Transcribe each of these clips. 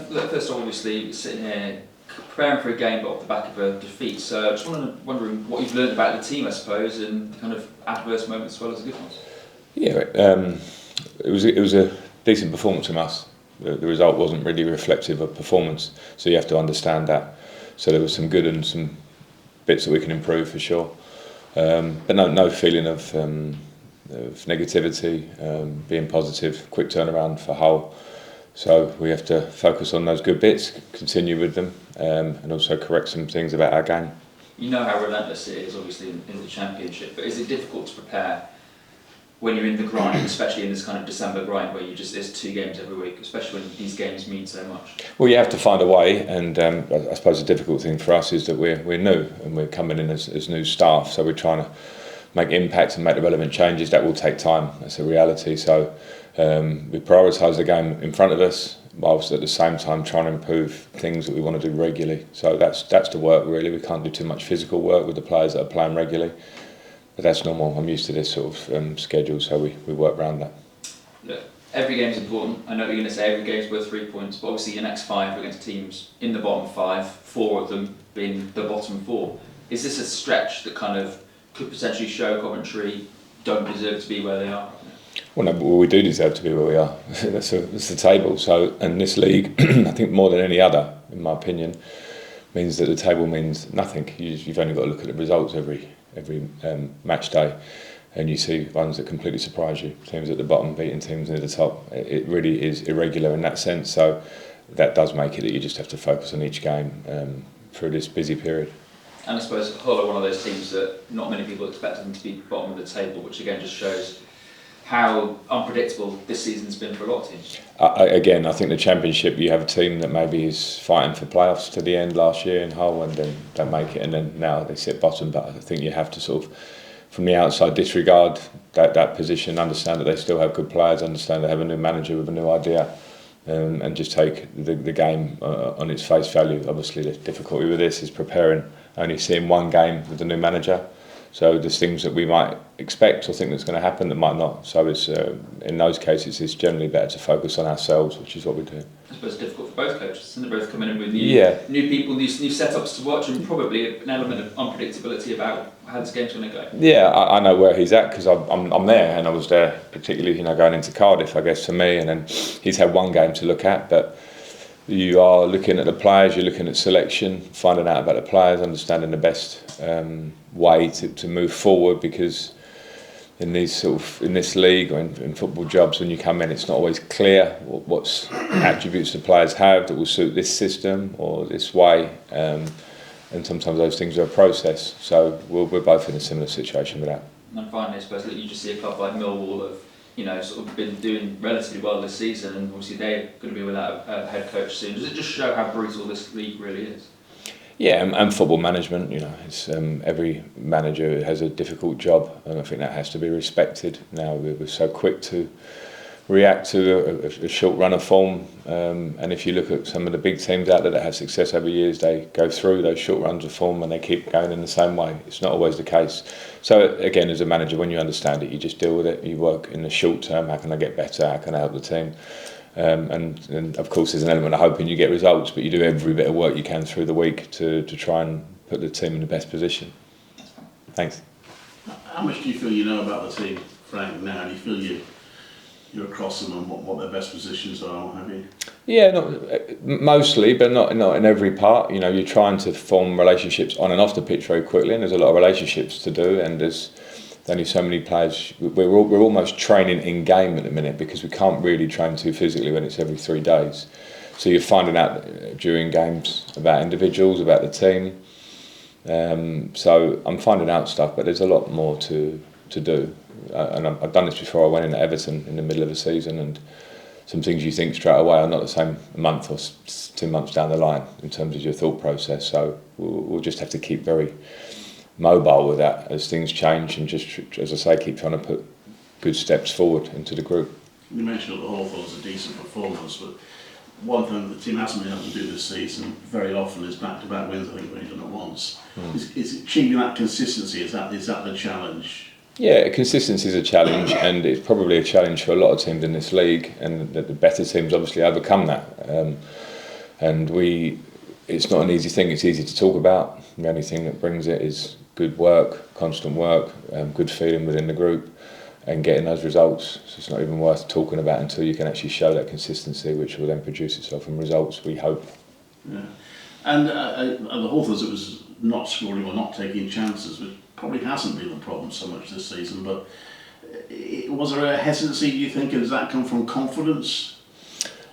Look, first of all, obviously, sitting here preparing for a game but off the back of a defeat, so just wondering what you've learned about the team, I suppose, and kind of adverse moments as well as the good ones. Yeah, it was a decent performance from us. The result wasn't really reflective of performance, so you have to understand that. So there was some good and some bits that we can improve for sure, but no feeling of negativity, being positive, quick turnaround for Hull. So we have to focus on those good bits, continue with them, and also correct some things about our game. You know how relentless it is, obviously, in the Championship, but is it difficult to prepare when you're in the grind, especially in this kind of December grind where there's 2 games every week, especially when these games mean so much? Well, you have to find a way, and I suppose the difficult thing for us is that we're new and we're coming in as new staff, so we're trying to make impact and make the relevant changes. That will take time, that's a reality. So we prioritise the game in front of us, whilst at the same time trying to improve things that we want to do regularly. So that's the work really. We can't do too much physical work with the players that are playing regularly, but that's normal. I'm used to this sort of schedule, so we work around that. Look, every game's important. I know you're going to say every game's worth 3 points, but obviously your next 5 are against teams in the bottom 5, 4 of them being the bottom 4. Is this a stretch that kind of could potentially show Coventry don't deserve to be where they are? Well, no, we do deserve to be where we are. That's the table. So, and this league, I think more than any other, in my opinion, means that the table means nothing. You've only got to look at the results every match day, and you see ones that completely surprise you. Teams at the bottom beating teams near the top. It really is irregular in that sense. So that does make it that you just have to focus on each game through this busy period. And I suppose Hull are one of those teams that not many people expected them to be bottom of the table, which again just shows how unpredictable this season's been for a lot of teams. Again, I think the Championship, you have a team that maybe is fighting for playoffs to the end last year in Hull and then don't make it, and then now they sit bottom. But I think you have to sort of, from the outside, disregard that position, understand that they still have good players, understand they have a new manager with a new idea, and just take the game on its face value. Obviously, the difficulty with this is preparing, only seeing one game with the new manager. So there's things that we might expect or think that's going to happen that might not. So it's in those cases, it's generally better to focus on ourselves, which is what we do. I suppose it's difficult for both coaches, and they're both coming in with new people, new setups to watch, and probably an element of unpredictability about how this game's going to go. Yeah, I know where he's at because I'm there, and I was there particularly, going into Cardiff, I guess, for me, and then he's had one game to look at, but you are looking at the players, you're looking at selection, finding out about the players, understanding the best way to move forward, because in this league or in football jobs, when you come in, it's not always clear what attributes the players have that will suit this system or this way, and sometimes those things are a process. So we're both in a similar situation with that. And finally, I suppose that you just see a club like Millwall have sort of been doing relatively well this season, and obviously they're going to be without a head coach soon. Does it just show how brutal this league really is? Yeah, and football management, it's every manager has a difficult job, and I think that has to be respected. Now we're so quick to react to a short run of form, and if you look at some of the big teams out there that have success over years, they go through those short runs of form and they keep going in the same way. It's not always the case. So again, as a manager, when you understand it, you just deal with it. You work in the short term. How can I get better? How can I help the team? And of course there's an element of hoping you get results, but you do every bit of work you can through the week to try and put the team in the best position. Thanks. How much do you feel you know about the team, Frank, now? Do you feel you're across them and what their best positions are, what have you? Yeah, mostly, but not in every part. You're trying to form relationships on and off the pitch very quickly, and there's a lot of relationships to do, and there's only so many players. We're almost training in game at the minute because we can't really train too physically when it's every 3 days. So you're finding out during games about individuals, about the team. So I'm finding out stuff, but there's a lot more to do. And I've done this before. I went into Everton in the middle of the season, and some things you think straight away are not the same a month or 2 months down the line in terms of your thought process. So we'll just have to keep very mobile with that as things change, and just, as I say, keep trying to put good steps forward into the group. You mentioned that Hawthorn was a decent performance, but one thing the team hasn't been able to do this season very often is back-to-back wins. I think we've only done it once. Is achieving that consistency, is that the challenge? Yeah, consistency is a challenge, and it's probably a challenge for a lot of teams in this league, and the better teams obviously overcome that. and it's not an easy thing. It's easy to talk about. The only thing that brings it is good work, constant work, good feeling within the group, and getting those results. So it's not even worth talking about until you can actually show that consistency, which will then produce itself in results, we hope. Yeah. And the Hawthorns, it was not scoring or not taking chances, which probably hasn't been the problem so much this season, but was there a hesitancy, do you think, and does that come from confidence?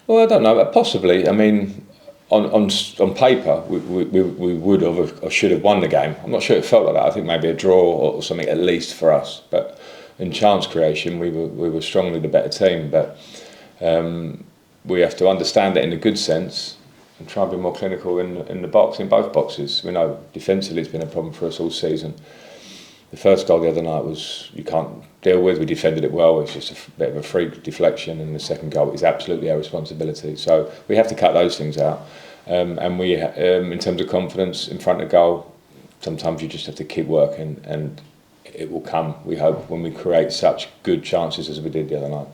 Well, I don't know, but possibly. I mean, on paper, we would have or should have won the game. I'm not sure it felt like that. I think maybe a draw or something at least for us. But in chance creation, we were strongly the better team. But we have to understand it in a good sense and try and be more clinical in the box, in both boxes. We know defensively it's been a problem for us all season. The first goal the other night was you can't deal with. We defended it well. It's just a bit of a freak deflection, and the second goal is absolutely our responsibility. So we have to cut those things out. And we, in terms of confidence in front of goal, sometimes you just have to keep working, and it will come. We hope when we create such good chances as we did the other night.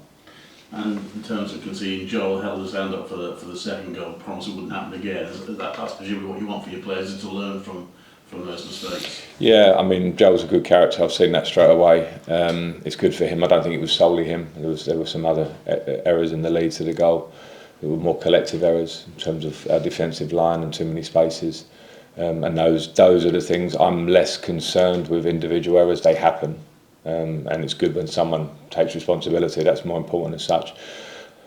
And in terms of conceding, Joel held his hand up for the second goal. Promise it wouldn't happen again. That's presumably what you want for your players, is to learn from those mistakes. Yeah, I mean, Joel's a good character. I've seen that straight away. It's good for him. I don't think it was solely him. There were some other errors in the lead to the goal. There were more collective errors in terms of our defensive line and too many spaces. And those are the things I'm less concerned with. Individual errors, they happen. And it's good when someone takes responsibility. That's more important as such.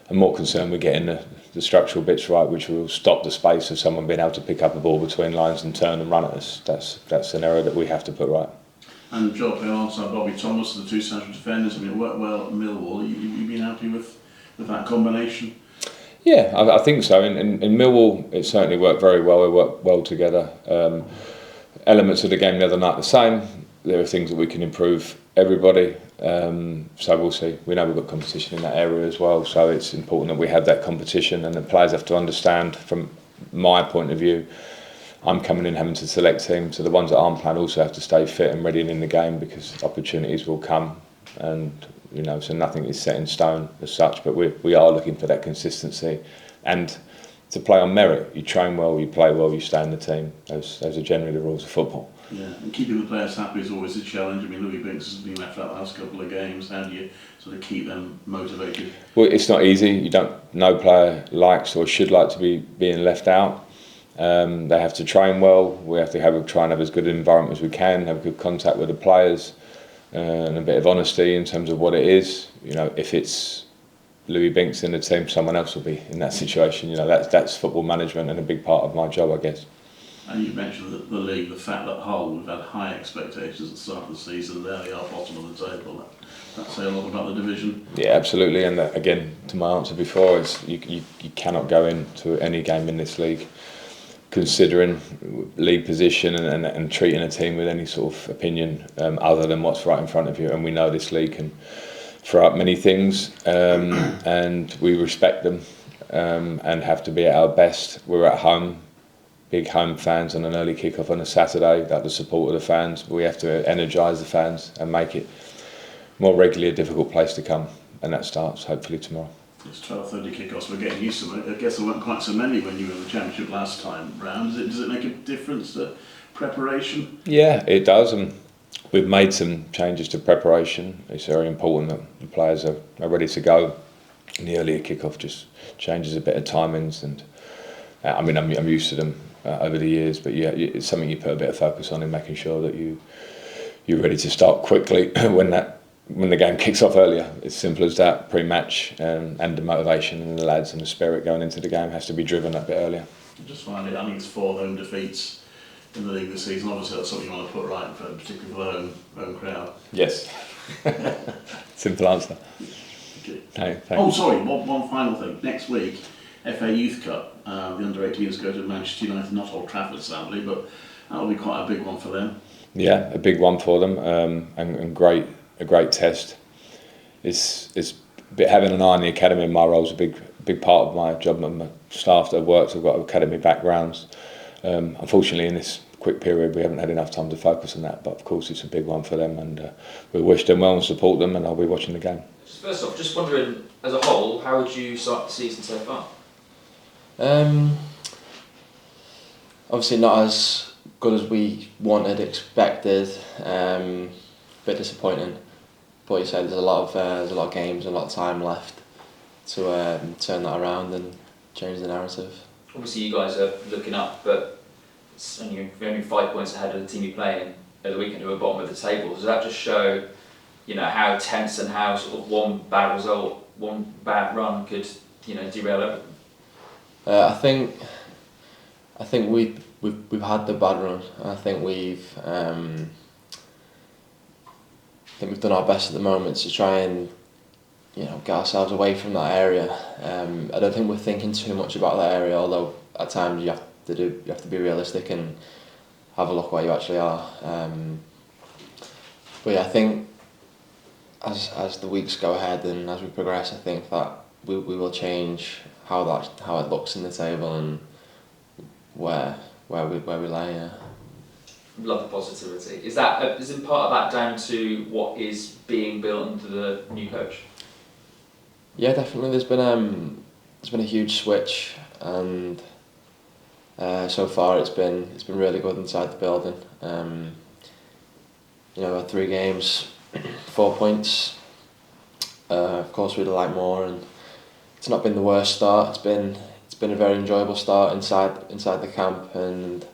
I'm more concerned with getting the structural bits right, which will stop the space of someone being able to pick up a ball between lines and turn and run at us. That's an error that we have to put right. And Joel playing alongside Bobby Thomas, the two central defenders. I mean, it worked well at Millwall. You've been happy with that combination? Yeah, I think so. In Millwall, it certainly worked very well. We worked well together. Elements of the game the other night the same. There are things that we can improve. Everybody. So we'll see. We know we've got competition in that area as well, so it's important that we have that competition, and the players have to understand, from my point of view, I'm coming in having to select teams, so the ones that aren't playing also have to stay fit and ready in the game, because opportunities will come, and so nothing is set in stone as such, but we are looking for that consistency and to play on merit. You train well, you play well, you stay in the team. Those are generally the rules of football. Yeah, and keeping the players happy is always a challenge. I mean, Louis Binks has been left out the last couple of games. How do you sort of keep them motivated? Well, it's not easy. No player likes or should like to be being left out. They have to train well. We have to try and have as good an environment as we can, have good contact with the players, and a bit of honesty in terms of what it is. If it's Louis Binks in the team, someone else will be in that situation. That's football management and a big part of my job, I guess. And you mentioned the league, the fact that Hull, we've had high expectations at the start of the season. There they are, bottom of the table. That say a lot about the division. Yeah, absolutely. And again, to my answer before, it's you cannot go into any game in this league considering league position and treating a team with any sort of opinion other than what's right in front of you. And we know this league can throw up many things, and we respect them and have to be at our best. We're at home. Big home fans on an early kick-off on a Saturday, got the support of the fans. We have to energise the fans and make it more regularly a difficult place to come, and that starts hopefully tomorrow. It's 12:30 kick-offs, we're getting used to it. I guess there weren't quite so many when you were in the Championship last time round. Does it make a difference to preparation? Yeah, it does, and we've made some changes to preparation. It's very important that the players are ready to go. And the earlier kick-off just changes a bit of timings, and I'm used to them over the years, but yeah, it's something you put a bit of focus on in making sure that you're ready to start quickly when the game kicks off earlier. It's simple as that. Pre-match and the motivation and the lads and the spirit going into the game has to be driven that bit earlier. Just finally, I think it's 4 home defeats in the league this season. Obviously that's something you want to put right, particularly for the home crowd. Yes. Simple answer. Okay. Hey, oh, sorry, one final thing. Next week, FA Youth Cup, the under-18s go to Manchester United, not Old Trafford sadly, but that'll be quite a big one for them. Yeah, a big one for them, and a great test. It's having an eye on the academy in my role is a big part of my job. My staff that have worked have got academy backgrounds. Unfortunately, in this quick period, we haven't had enough time to focus on that, but of course it's a big one for them, and we wish them well and support them, and I'll be watching the game. First off, just wondering, as a whole, how would you start the season so far? obviously not as good as we wanted, expected. Bit disappointing. But you said there's a lot of games, a lot of time left to turn that around and change the narrative. Obviously, you guys are looking up, but you're only 5 points ahead of the team you're playing at the weekend, who are bottom of the table. Does that just show, how tense and how sort of one bad result, one bad run could, derail everything? I think we've had the bad run. I think we've done our best at the moment to try and get ourselves away from that area. I don't think we're thinking too much about that area, although at times you have to be realistic and have a look where you actually are. But yeah, I think as the weeks go ahead and as we progress, I think that we will change how it looks in the table and where we lay. Yeah. Love the positivity. Is in part of that down to what is being built under the new coach? Yeah, definitely. There's been a huge switch, and so far it's been really good inside the building. 3 games, 4 points. Of course, we'd like more, and it's not been the worst start. It's been a very enjoyable start inside the camp, and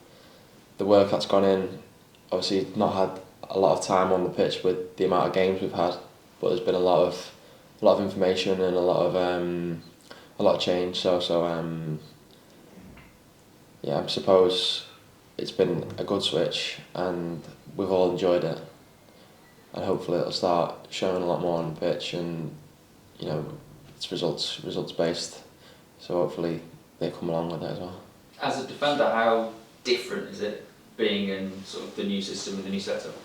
the work that's gone in. Obviously, not had a lot of time on the pitch with the amount of games we've had, but there's been a lot of information and a lot of change. So I suppose it's been a good switch, and we've all enjoyed it. And hopefully it'll start showing a lot more on the pitch, and it's results based. So hopefully they come along with it as well. As a defender, how different is it being in sort of the new system with the new setup?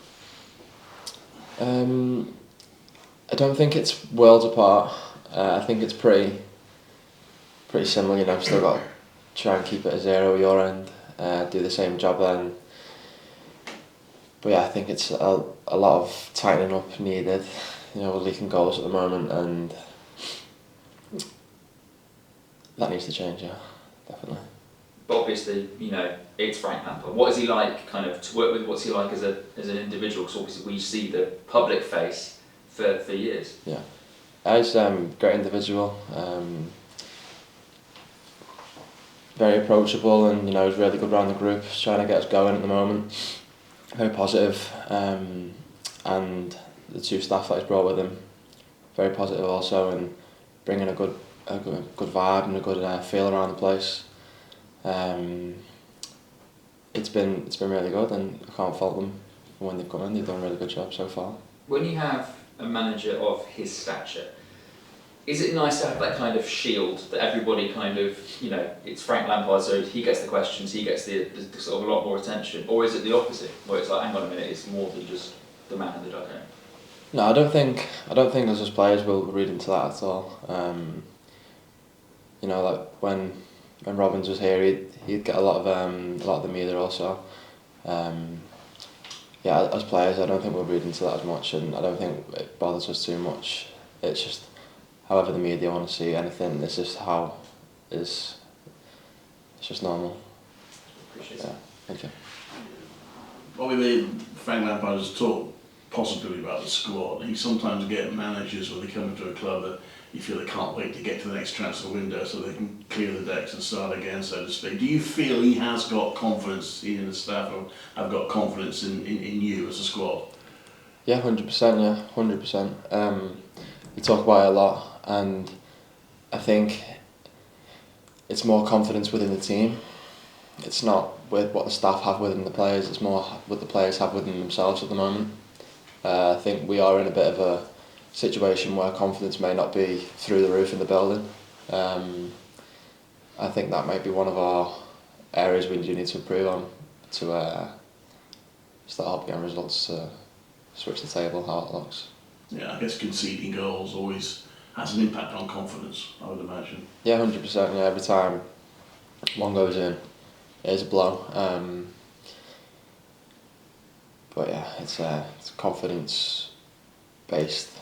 I don't think it's worlds apart. I think it's pretty similar. I've still got to try and keep it at 0 your end, do the same job then. But yeah, I think it's a lot of tightening up needed. We're leaking goals at the moment, and that needs to change. Yeah, definitely. But obviously, it's Frank Lampard. What is he like, kind of, to work with? What's he like as an individual? Because obviously we see the public face for years. Yeah, he's a great individual. Very approachable, and he's really good around the group. He's trying to get us going at the moment. Very positive, and the 2 staff that he's brought with him, very positive also, and bringing a good vibe and a good feel around the place. It's been really good, and I can't fault them for when they've come in. They've done a really good job so far. When you have a manager of his stature, is it nice to have that kind of shield that everybody kind of, it's Frank Lampard, so he gets the questions, he gets the sort of a lot more attention, or is it the opposite, where it's like, hang on a minute, it's more than just the man in the dugout? No, I don't think us as players will read into that at all. Like when Robbins was here, he'd get a lot of the media also. As players, I don't think we'll read into that as much, and I don't think it bothers us too much. It's just however the media want to see anything. This is how it's just normal. Appreciate it. Thank you. Obviously, Frank Lampard has talked positively about the squad. He sometimes gets managers when they come into a club that you feel they can't wait to get to the next transfer window so they can clear the decks and start again, so to speak. Do you feel he has got confidence in the staff, or have got confidence in you as a squad? Yeah, 100%. Yeah, 100%. We talk about it a lot, and I think it's more confidence within the team. It's not with what the staff have within the players, it's more what the players have within themselves at the moment. I think we are in a bit of a situation where confidence may not be through the roof in the building. I think that might be one of our areas we do need to improve on to start getting results to switch the table, how it looks. Yeah, I guess conceding goals always has an impact on confidence, I would imagine. Yeah, 100%. Yeah, every time one goes in, it is a blow. But yeah, it's confidence based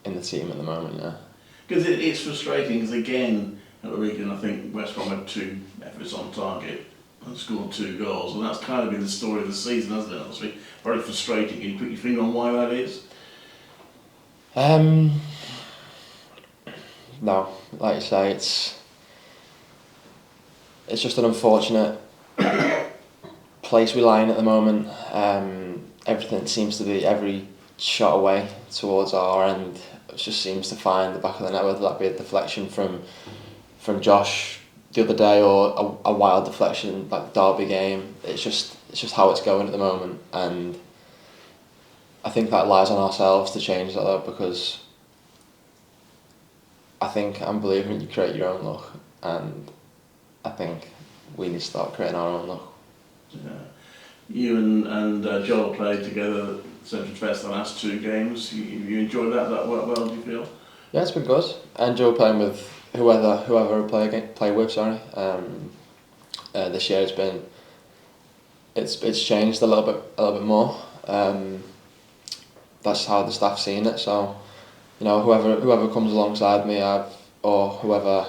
in the team at the moment. Yeah. Because it's frustrating. Because again, at the weekend, I think West Brom had 2 efforts on target. and scored 2 goals, and that's kind of been the story of the season, hasn't it? Obviously, very frustrating. Can you put your finger on why that is? No, like you say, it's just an unfortunate place we lie in at the moment. Everything seems to be every shot away towards our end. It just seems to find the back of the net, whether that be a deflection from Josh the other day or a wild deflection like the Derby game. It's just how it's going at the moment, and I think that lies on ourselves to change that though, because I'm believing you create your own luck, and I think we need to start creating our own luck. Yeah. You and Joel played together at Central Fest the last 2 games. You enjoyed that well, do you feel? Yeah, it's been good. I enjoy playing with whoever I play with. Sorry. This year it's changed a little bit more. That's how the staff's seen it. So, whoever comes alongside me, or whoever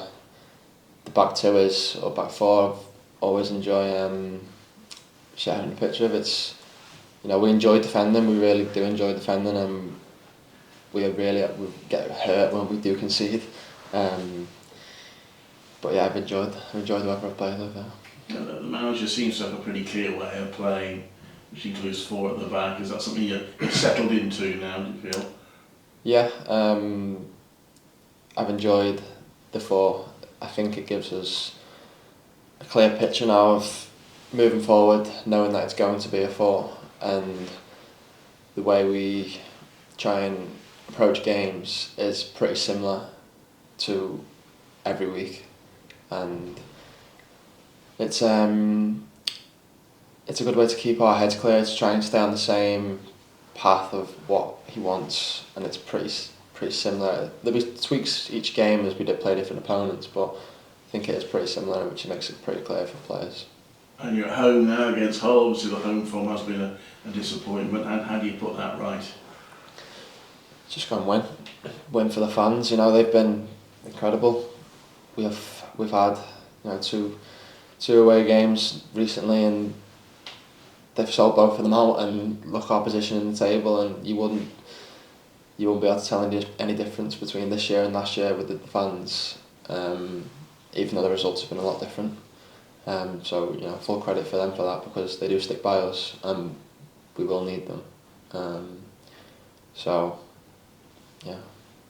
the back 2 is or back 4, I've always enjoy sharing the picture of. It's we enjoy defending. We really do enjoy defending, and we get hurt when we do concede. But yeah, I've enjoyed whoever I've played with. Yeah. The manager seems to have a pretty clear way of playing, which includes 4 at the back. Is that something you're settled into now, do you feel? Yeah, I've enjoyed the 4. I think it gives us a clear picture now of moving forward, knowing that it's going to be a 4, and the way we try and approach games is pretty similar to every week, and it's a good way to keep our heads clear, to try and stay on the same path of what he wants, and it's pretty similar. There'll be tweaks each game as we play different opponents, but I think it is pretty similar, which makes it pretty clear for players. And you're at home now against Hull. Obviously the home form has been a disappointment, and how do you put that right? Just go and win for the fans. They've been incredible. We've had 2 away games recently, and they've sold both of them out. And look our position in the table, and you wouldn't be able to tell any difference between this year and last year with the fans, even though the results have been a lot different. So full credit for them for that, because they do stick by us, and we will need them. So yeah.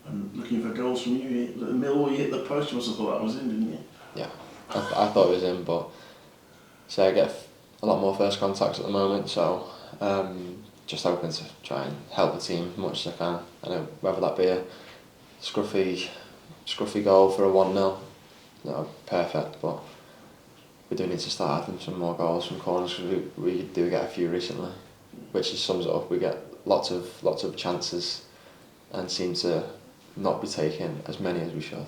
And looking for goals from you, Millwall, you hit the post. You must have thought that was in, didn't you? Yeah, I thought it was in, but I get a lot more first contacts at the moment, so just hoping to try and help the team as much as I can. I know whether that be a scruffy goal for a 1-0, perfect, but we do need to start adding some more goals from corners, because we do get a few recently, which just sums it up. We get lots of chances and seem to not be taking as many as we should.